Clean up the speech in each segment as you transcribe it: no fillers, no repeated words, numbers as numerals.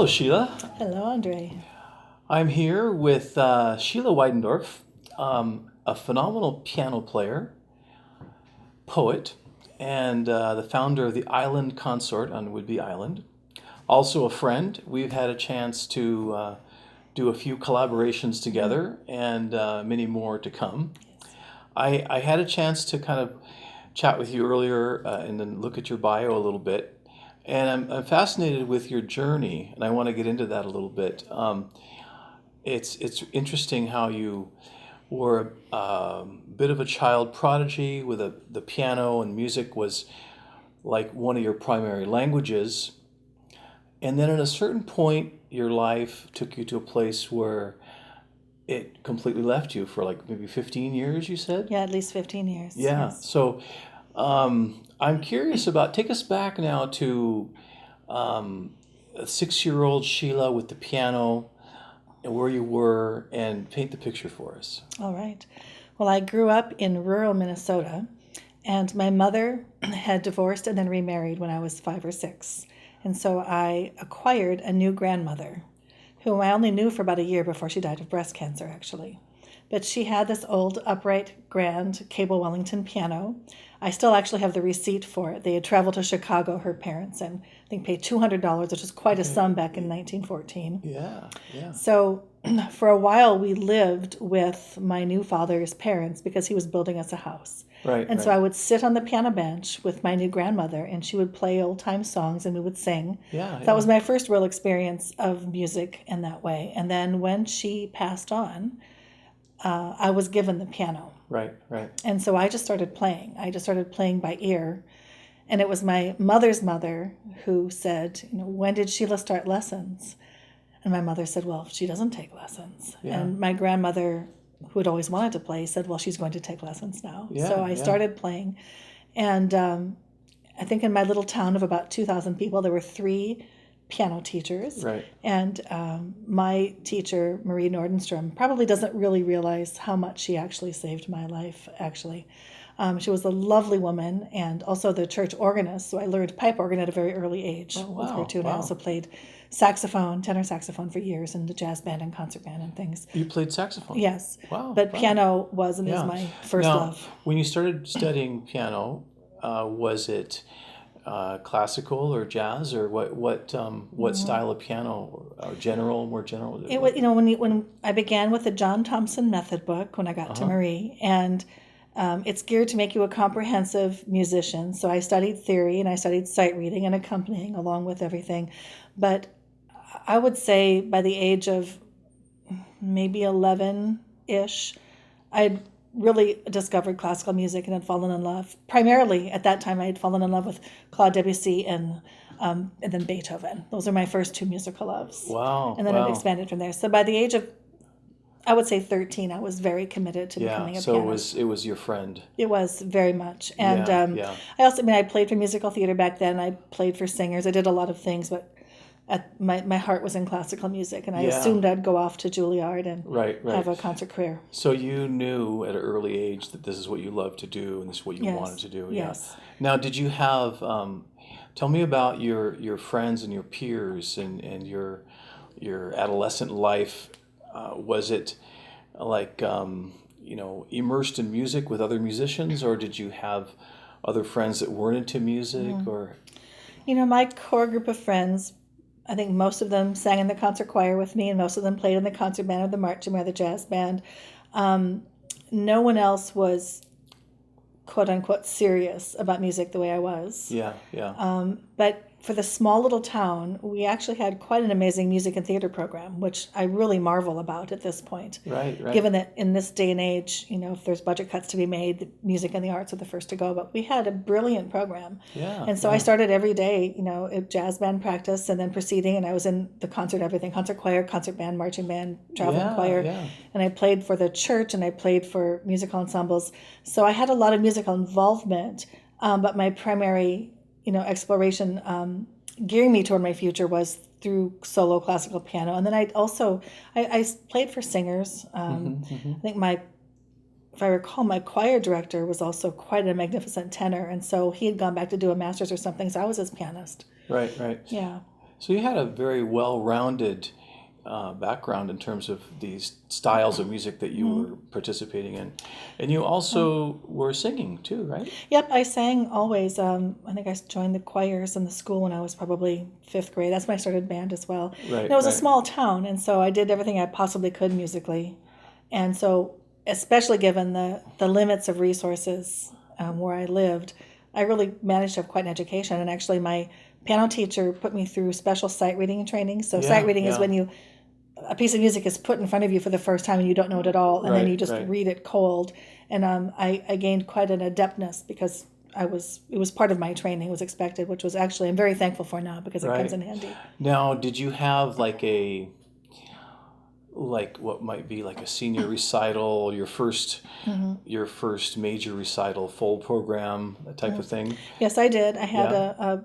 Hello, Sheila. Hello, Andre. I'm here with Sheila Weidendorf, a phenomenal piano player, poet, and the founder of the Island Consort on Whidbey Island. Also a friend. We've had a chance to do a few collaborations together and many more to come. I had a chance to kind of chat with you earlier and then look at your bio a little bit. And I'm fascinated with your journey, and I want to get into that a little bit. It's interesting how you were a bit of a child prodigy with the piano and music was like one of your primary languages. And then at a certain point, your life took you to a place where it completely left you for like maybe 15 years, you said? Yeah, at least 15 years. Yeah. Yes. So I'm curious about, take us back now to a 6-year-old Sheila with the piano and where you were, and paint the picture for us. All right. Well, I grew up in rural Minnesota, and my mother had divorced and then remarried when I was 5 or 6. And so I acquired a new grandmother, whom I only knew for about a year before she died of breast cancer, actually. But she had this old upright grand Cable Wellington piano. I still actually have the receipt for it. They had traveled to Chicago, her parents, and I think paid $200, which is quite a sum back in 1914. Yeah, yeah. So for a while we lived with my new father's parents because he was building us a house. Right. And so I would sit on the piano bench with my new grandmother, and she would play old time songs and we would sing. Yeah. That was my first real experience of music in that way. And then when she passed on, I was given the piano. Right. And so I just started playing. I just started playing by ear. And it was my mother's mother who said, when did Sheila start lessons? And my mother said, well, she doesn't take lessons. Yeah. And my grandmother, who had always wanted to play, said, well, she's going to take lessons now. Yeah, so I started playing. And I think in my little town of about 2,000 people, there were 3 piano teachers. Right. And my teacher, Marie Nordenstrom, probably doesn't really realize how much she actually saved my life, actually. She was a lovely woman and also the church organist. So I learned pipe organ at a very early age with her too. And I also played saxophone, tenor saxophone for years in the jazz band and concert band and things. You played saxophone? Yes. Wow. But piano was and is my first love. When you started studying piano, was it classical or jazz, or what style of piano, or more general? It was, when I began with the John Thompson method book when I got to Marie, and it's geared to make you a comprehensive musician. So I studied theory and I studied sight reading and accompanying along with everything. But I would say by the age of maybe 11-ish, I'd really discovered classical music and had fallen in love. Primarily at that time, I had fallen in love with Claude Debussy and then Beethoven. Those are my first 2 musical loves. Wow. And then it expanded from there. So by the age of, I would say 13, I was very committed to becoming a pianist. So it was your friend. It was very much. And I also, I played for musical theater back then. I played for singers. I did a lot of things, but my heart was in classical music, and I assumed I'd go off to Juilliard and have a concert career. So you knew at an early age that this is what you loved to do and this is what you wanted to do. Yes. Yeah. Now, did you have, tell me about your friends and your peers and your adolescent life. Was it like, immersed in music with other musicians, or did you have other friends that weren't into music? Or my core group of friends, I think most of them sang in the concert choir with me, and most of them played in the concert band or the marching band or the jazz band. No one else was, quote unquote, serious about music the way I was. Yeah. But for the small little town, we actually had quite an amazing music and theater program, which I really marvel about at this point. Right. Given that in this day and age, if there's budget cuts to be made, the music and the arts are the first to go. But we had a brilliant program. Yeah. And so I started every day, at jazz band practice and then proceeding, and I was in the concert choir, concert band, marching band, traveling choir. Yeah. And I played for the church and I played for musical ensembles. So I had a lot of musical involvement, but my primary exploration gearing me toward my future was through solo classical piano. And then I played for singers. I think if I recall, my choir director was also quite a magnificent tenor. And so he had gone back to do a master's or something, so I was his pianist. Right. Yeah. So you had a very well-rounded background in terms of these styles of music that you were participating in. And you also were singing too, right? Yep, I sang always. I think I joined the choirs in the school when I was probably fifth grade. That's when I started band as well. Right, And it was a right. small town, and so I did everything I possibly could musically. And so, especially given the limits of resources where I lived, I really managed to have quite an education. And actually, my piano teacher put me through special sight reading training. So sight reading is when a piece of music is put in front of you for the first time and you don't know it at all, and then you just read it cold. And I gained quite an adeptness because it was part of my training, it was expected, which was actually I'm very thankful for now because it comes in handy. Now, did you have like what might be like a senior recital, your first major recital, full program, that type of thing? Yes, I did. I had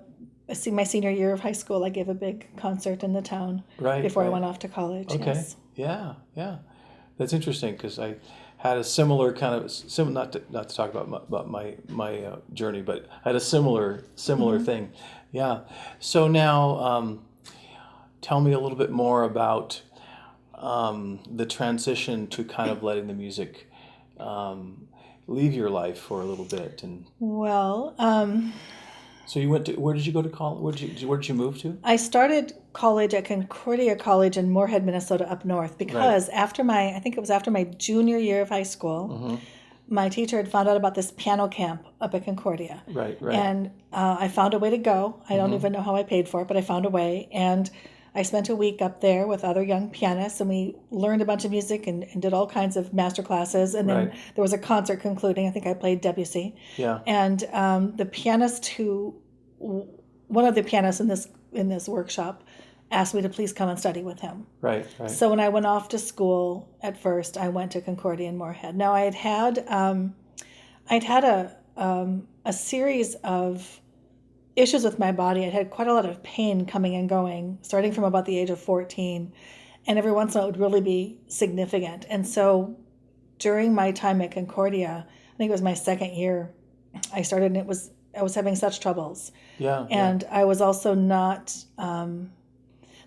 my senior year of high school. I gave a big concert in the town before I went off to college. Okay. Yes. Yeah, yeah. That's interesting because I had a similar kind of not to talk about my journey, but I had a similar thing. Yeah. So now, tell me a little bit more about the transition to kind of letting the music leave your life for a little bit. And so you went to, where did you go to college? Where did you move to? I started college at Concordia College in Moorhead, Minnesota, up north, because after my junior year of high school, my teacher had found out about this piano camp up at Concordia. Right. And I found a way to go. I don't even know how I paid for it, but I found a way. And I spent a week up there with other young pianists, and we learned a bunch of music and did all kinds of master classes. And then there was a concert concluding. I think I played Debussy. Yeah. And one of the pianists in this workshop asked me to please come and study with him. Right. So when I went off to school at first, I went to Concordia in Moorhead. Now I'd had a series of issues with my body. I'd had quite a lot of pain coming and going, starting from about the age of 14, and every once in a while it would really be significant. And so during my time at Concordia, I think it was my second year, I started, and I was having such troubles. Yeah. And I was also not,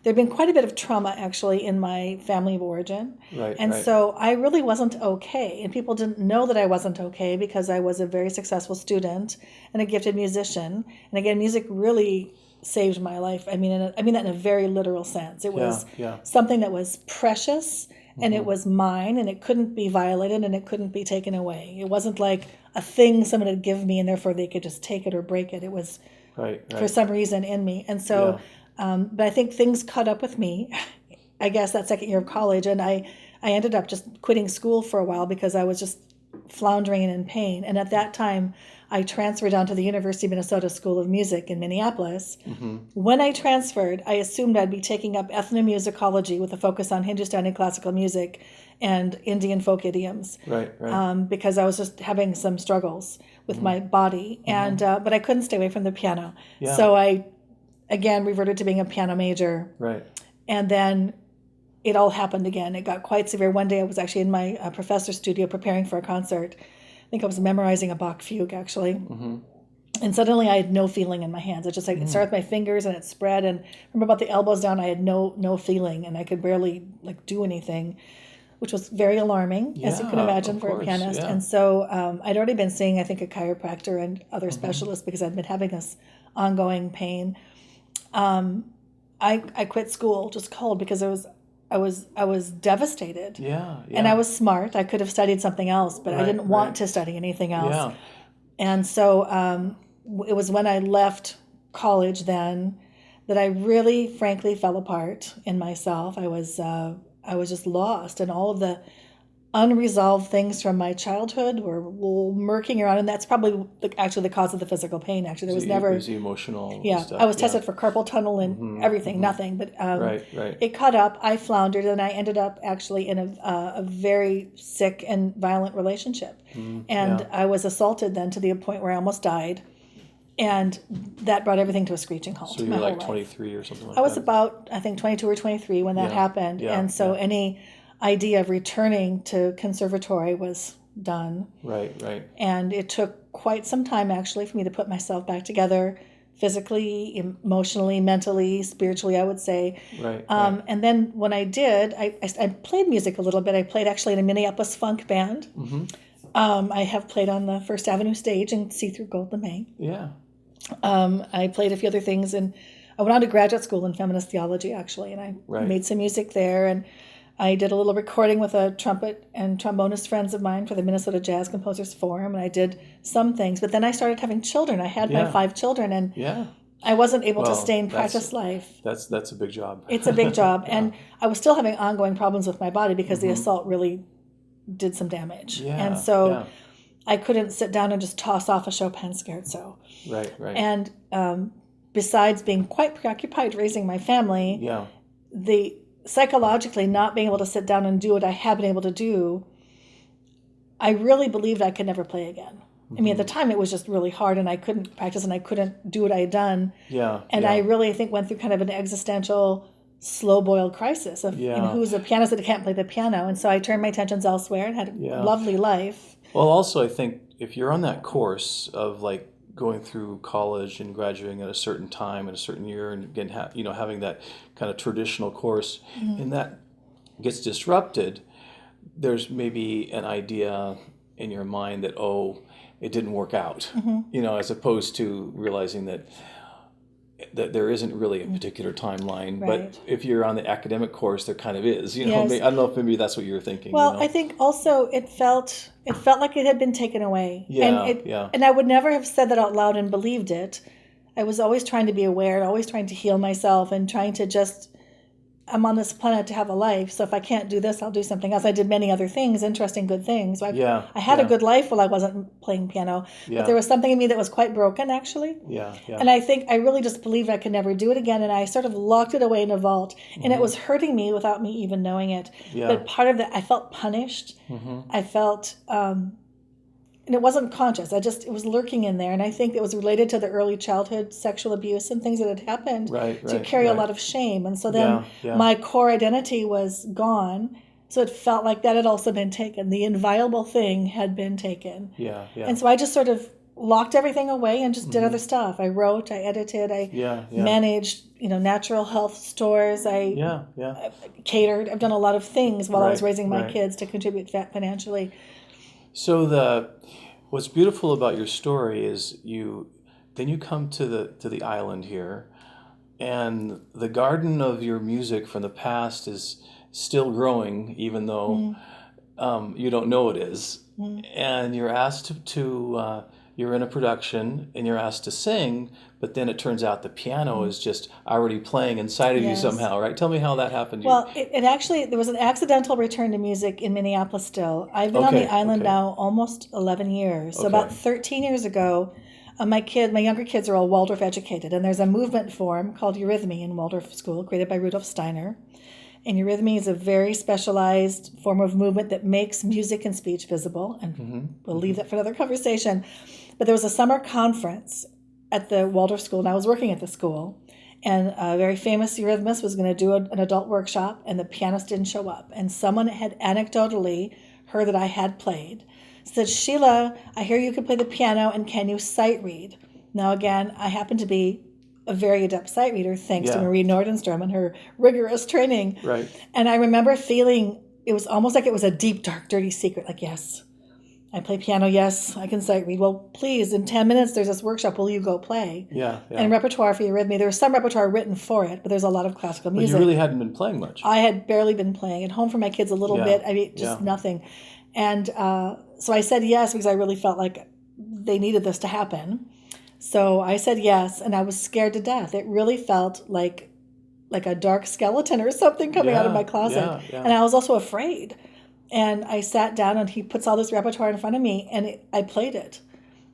there'd been quite a bit of trauma actually in my family of origin. Right. So I really wasn't okay. And people didn't know that I wasn't okay because I was a very successful student and a gifted musician. And again, music really saved my life. I mean that in a very literal sense. It was something that was precious, and it was mine, and it couldn't be violated, and it couldn't be taken away. It wasn't like a thing someone had given me and therefore they could just take it or break it. It was for some reason in me. And so, but I think things caught up with me, I guess, that second year of college, and I ended up just quitting school for a while because I was just floundering and in pain. And at that time, I transferred down to the University of Minnesota School of Music in Minneapolis. When I transferred, I assumed I'd be taking up ethnomusicology with a focus on Hindustani classical music and Indian folk idioms. Right. Because I was just having some struggles with my body, and but I couldn't stay away from the piano. Yeah. So I, again, reverted to being a piano major. Right. And then it all happened again. It got quite severe. One day I was actually in my professor's studio preparing for a concert. I think I was memorizing a Bach fugue, actually. And suddenly I had no feeling in my hands. It just it started with my fingers and it spread. And from about the elbows down, I had no feeling, and I could barely do anything, which was very alarming, as you can imagine, for a pianist. And so I'd already been seeing, I think, a chiropractor and other specialists because I'd been having this ongoing pain. I quit school just cold because I was devastated. Yeah. And I was smart. I could have studied something else, but I didn't want to study anything else. Yeah. And so it was when I left college then that I really, frankly, fell apart in myself. I was just lost, and all of the unresolved things from my childhood were murking around, and that's probably actually the cause of the physical pain. Actually, there was never. It was the emotional. Yeah, stuff. I was tested for carpal tunnel and everything, nothing, but it caught up. I floundered, and I ended up actually in a very sick and violent relationship, and I was assaulted then to the point where I almost died, and that brought everything to a screeching halt. So you were like 23 or something like that. I was about, I think, 22 or 23 when that happened, and so any idea of returning to conservatory was done. Right. And it took quite some time, actually, for me to put myself back together physically, emotionally, mentally, spiritually, I would say. Right. And then when I did, I played music a little bit. I played actually in a Minneapolis funk band. Mm-hmm. I have played on the First Avenue stage and See Through Gold LeMay. Yeah. I played a few other things, and I went on to graduate school in feminist theology, actually, and I made some music there. And I did a little recording with a trumpet and trombonist friends of mine for the Minnesota Jazz Composers Forum, and I did some things. But then I started having children. I had my 5 children, and I wasn't able to stay in practice life. That's a big job. It's a big job. And I was still having ongoing problems with my body because the assault really did some damage. Yeah, and so I couldn't sit down and just toss off a Chopin scherzo. Right. And besides being quite preoccupied raising my family, the psychologically not being able to sit down and do what I had been able to do, I really believed I could never play again. I mean, at the time, it was just really hard, and I couldn't practice, and I couldn't do what I had done. I really, I think, went through kind of an existential, slow-boiled crisis of who's a pianist that can't play the piano. And so I turned my attentions elsewhere and had a lovely life. Well, also, I think if you're on that course of, like, going through college and graduating at a certain time in a certain year, and again, having that kind of traditional course, and that gets disrupted, there's maybe an idea in your mind that, it didn't work out, as opposed to realizing that there isn't really a particular timeline. But if you're on the academic course, there kind of is. I don't know if maybe that's what you were thinking. Well, I think also it felt like it had been taken away. And I would never have said that out loud and believed it. I was always trying to be aware, always trying to heal myself, and trying to just, I'm on this planet to have a life, so if I can't do this, I'll do something else. I did many other things, interesting, good things. I had a good life while I wasn't playing piano, but there was something in me that was quite broken, actually. And I think I really just believed I could never do it again, and I sort of locked it away in a vault, and it was hurting me without me even knowing it. But part of that, I felt punished. I felt, and it wasn't conscious. It was lurking in there, and I think it was related to the early childhood sexual abuse and things that had happened to carry a lot of shame. And so then my core identity was gone, so it felt like that had also been taken. The inviolable thing had been taken. And so I just sort of locked everything away and just did other stuff. I wrote, I edited, I managed, natural health stores. I catered. I've done a lot of things while I was raising my kids to contribute financially. So what's beautiful about your story is then you come to the island here, and the garden of your music from the past is still growing, even though you don't know it is. And you're asked to you're in a production and you're asked to sing, but then it turns out the piano is just already playing inside of you somehow, right? Tell me how that happened. Well, it actually, there was an accidental return to music in Minneapolis still. I've been on the island now almost 11 years. So about 13 years ago, my younger kids are all Waldorf educated, and there's a movement form called Eurythmy in Waldorf School, created by Rudolf Steiner. And Eurythmy is a very specialized form of movement that makes music and speech visible, and we'll leave that for another conversation. But there was a summer conference at the Waldorf School, and I was working at the school, and a very famous eurythmist was going to do an adult workshop, and the pianist didn't show up. And someone had anecdotally heard that I had played, said, "Sheila, I hear you can play the piano, and can you sight read?" Now again, I happen to be a very adept sight reader thanks to Marie Nordenstrom and her rigorous training. And I remember feeling, it was almost like it was a deep, dark, dirty secret, like, yes, I play piano, yes, I can sight read. Well, please, in 10 minutes, there's this workshop. Will you go play? And repertoire for Eurythmy. There was some repertoire written for it, but there's a lot of classical music. But you really hadn't been playing much. I had barely been playing. At home for my kids a little bit. I mean, just nothing. And so I said yes because I really felt like they needed this to happen. So I said yes, and I was scared to death. It really felt like a dark skeleton or something coming out of my closet. And I was also afraid. And I sat down, and he puts all this repertoire in front of me, and I played it.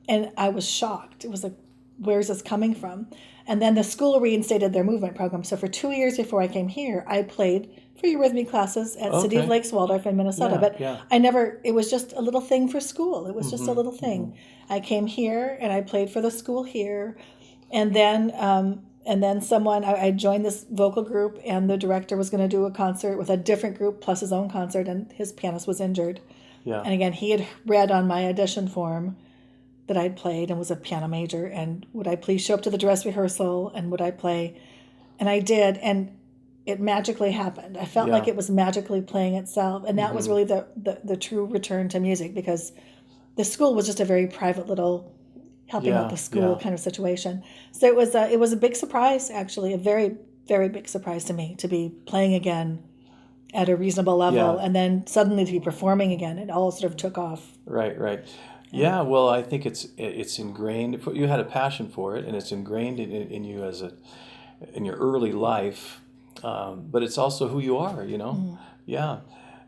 And I was shocked. It was like, where's this coming from? And then the school reinstated their movement program. So for 2 years before I came here, I played for Eurythmy classes at City of Lakes Waldorf in Minnesota. But I never, it was just a little thing for school. It was just a little thing. I came here, and I played for the school here. And then I joined this vocal group, and the director was going to do a concert with a different group plus his own concert, and his pianist was injured. And again, he had read on my audition form, that I'd played and was a piano major, and would I please show up to the dress rehearsal, and would I play? And I did, and it magically happened. I felt like it was magically playing itself, and that was really the true return to music, because the school was just a very private little helping out the school kind of situation. So it was a big surprise, actually, a very, very big surprise to me to be playing again at a reasonable level, and then suddenly to be performing again. It all sort of took off. Right. Yeah, well, I think it's ingrained. You had a passion for it, and it's ingrained in you in your early life. But it's also who you are, Yeah.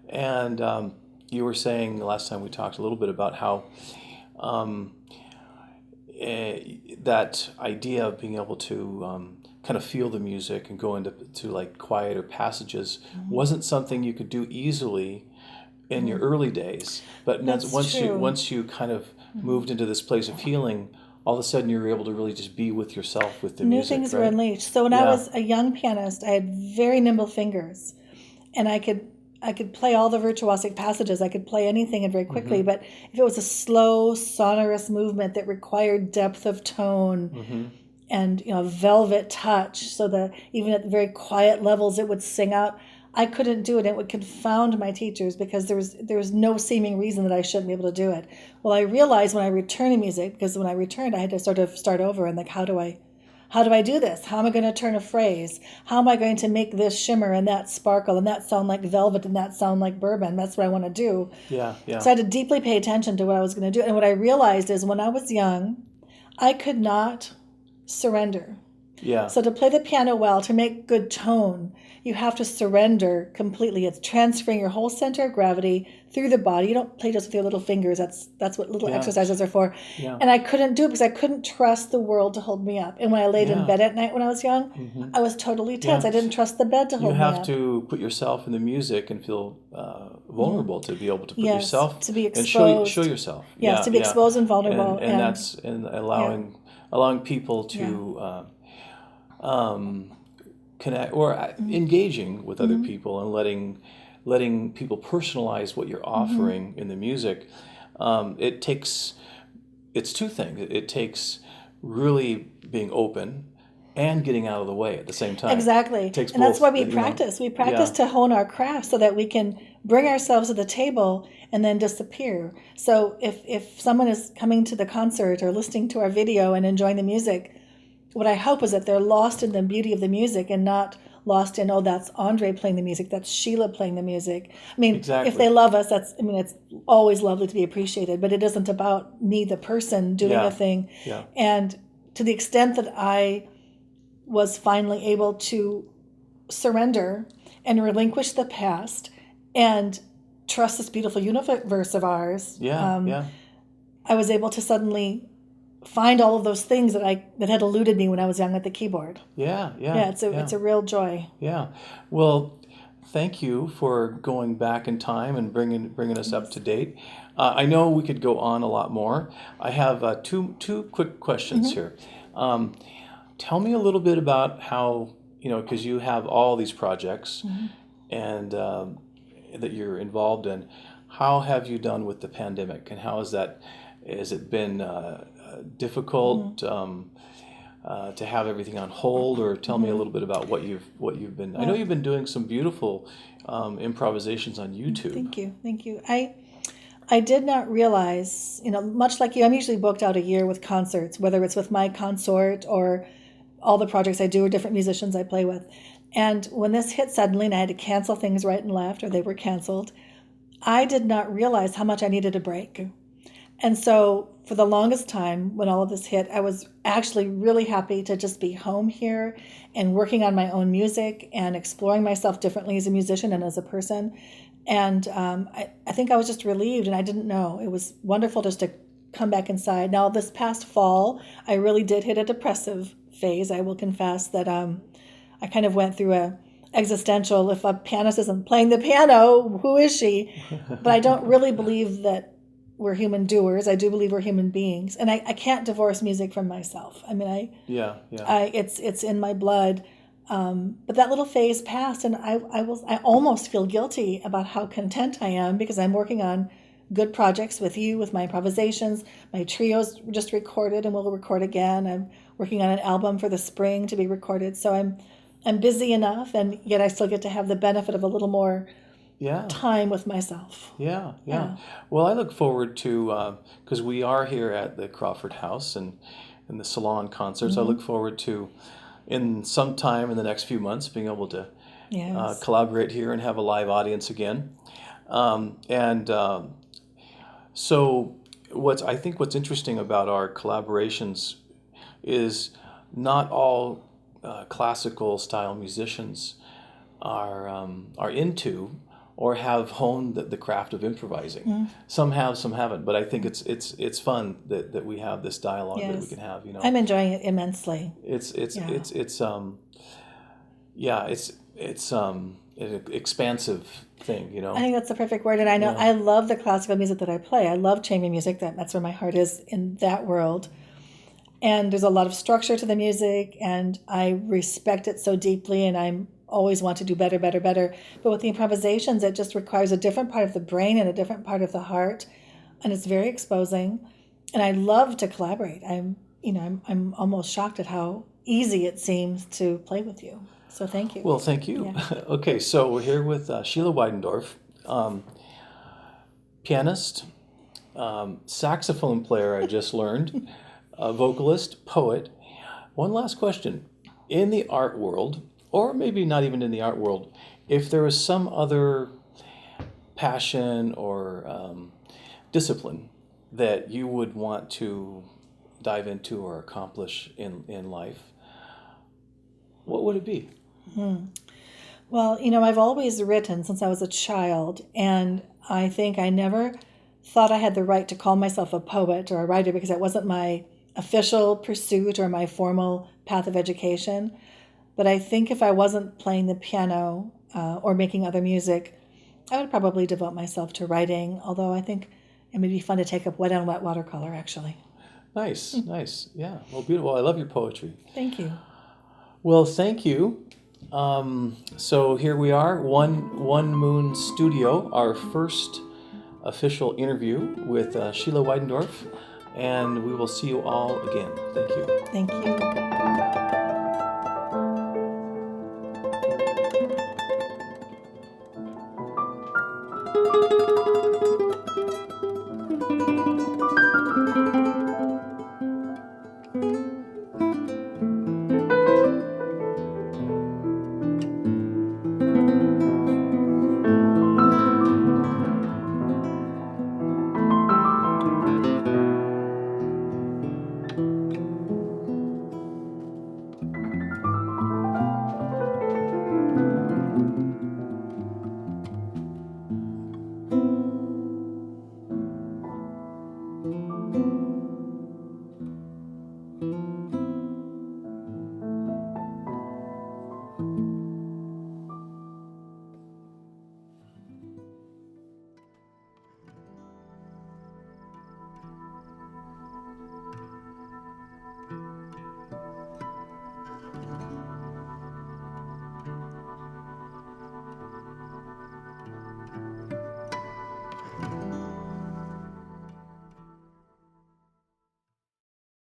And you were saying the last time we talked a little bit about how that idea of being able to kind of feel the music and go into like quieter passages wasn't something you could do easily in your early days. But once you kind of moved into this place of healing, all of a sudden you were able to really just be with yourself with the music. New things were unleashed. So when I was a young pianist, I had very nimble fingers, and I could play all the virtuosic passages. I could play anything and very quickly. But if it was a slow, sonorous movement that required depth of tone and velvet touch, so that even at the very quiet levels it would sing out, I couldn't do it. It would confound my teachers because there was no seeming reason that I shouldn't be able to do it. Well, I realized when I returned to music, because when I returned, I had to sort of start over and like, how do I do this? How am I going to turn a phrase? How am I going to make this shimmer and that sparkle and that sound like velvet and that sound like bourbon? That's what I want to do. Yeah. So I had to deeply pay attention to what I was going to do. And what I realized is when I was young, I could not surrender. Yeah. So to play the piano well, to make good tone, you have to surrender completely. It's transferring your whole center of gravity through the body. You don't play just with your little fingers. That's what little exercises are for. Yeah. And I couldn't do it because I couldn't trust the world to hold me up. And when I laid in bed at night when I was young, I was totally tense. I didn't trust the bed to hold me up. You have to put yourself in the music and feel vulnerable to be able to put yourself to be exposed. And show yourself. Yes, to be exposed and vulnerable. And that's allowing people to connect or engaging with other people and letting people personalize what you're offering in the music. It's two things. It takes really being open and getting out of the way at the same time. Exactly. It takes and both, that's why we practice. We practice to hone our craft so that we can bring ourselves to the table and then disappear. So if someone is coming to the concert or listening to our video and enjoying the music, what I hope is that they're lost in the beauty of the music and not lost in, that's Andre playing the music, that's Sheila playing the music. I mean, if they love us, it's always lovely to be appreciated, but it isn't about me, the person, doing a thing. Yeah. And to the extent that I was finally able to surrender and relinquish the past and trust this beautiful universe of ours, I was able to suddenly find all of those things that had eluded me when I was young at the keyboard. Yeah. It's a real joy. Yeah. Well, thank you for going back in time and bringing us up to date. I know we could go on a lot more. I have two quick questions here. Tell me a little bit about how, because you have all these projects and that you're involved in. How have you done with the pandemic, and how has it been difficult to have everything on hold, or tell me a little bit about what you've been. I know you've been doing some beautiful improvisations on YouTube. Thank you. I did not realize, much like you, I'm usually booked out a year with concerts, whether it's with my consort or all the projects I do or different musicians I play with. And when this hit suddenly and I had to cancel things right and left, or they were canceled, I did not realize how much I needed a break. And so for the longest time, when all of this hit, I was actually really happy to just be home here and working on my own music and exploring myself differently as a musician and as a person. And I think I was just relieved, and I didn't know. It was wonderful just to come back inside. Now, this past fall, I really did hit a depressive phase. I will confess that I kind of went through a existential, if a pianist isn't playing the piano, who is she? But I don't really believe that we're human doers. I do believe we're human beings, and I can't divorce music from myself. I mean, it's in my blood. But that little phase passed, and I almost feel guilty about how content I am because I'm working on good projects with you, with my improvisations. My trio's just recorded and we'll record again. I'm working on an album for the spring to be recorded. So I'm busy enough, and yet I still get to have the benefit of a little more time with myself. Yeah. Well, I look forward to, because we are here at the Crawford House and in the salon concerts. I look forward to, in some time in the next few months, being able to collaborate here and have a live audience again. So I think what's interesting about our collaborations is not all classical style musicians are into or have honed the craft of improvising. Some have, some haven't. But I think it's fun that we have this dialogue that we can have. I'm enjoying it immensely. It's an expansive thing. I think that's the perfect word. And I know I love the classical music that I play. I love chamber music. That's where my heart is in that world. And there's a lot of structure to the music, and I respect it so deeply, and I'm always want to do better. But with the improvisations, it just requires a different part of the brain and a different part of the heart, and it's very exposing. And I love to collaborate. I'm almost shocked at how easy it seems to play with you. So thank you. Well, thank you. Yeah. Okay, so we're here with Sheila Weidendorf, pianist, saxophone player, I just learned, a vocalist, poet. One last question. In the art world, or maybe not even in the art world, if there was some other passion or discipline that you would want to dive into or accomplish in life, what would it be? Well, I've always written since I was a child, and I think I never thought I had the right to call myself a poet or a writer because that wasn't my official pursuit or my formal path of education. But I think if I wasn't playing the piano or making other music, I would probably devote myself to writing, although I think it would be fun to take up wet on wet watercolor, actually. Nice. Yeah, well, beautiful. I love your poetry. Thank you. Well, thank you. So here we are, One Moon Studio, our first official interview with Sheila Weidendorf, and we will see you all again. Thank you. Thank you.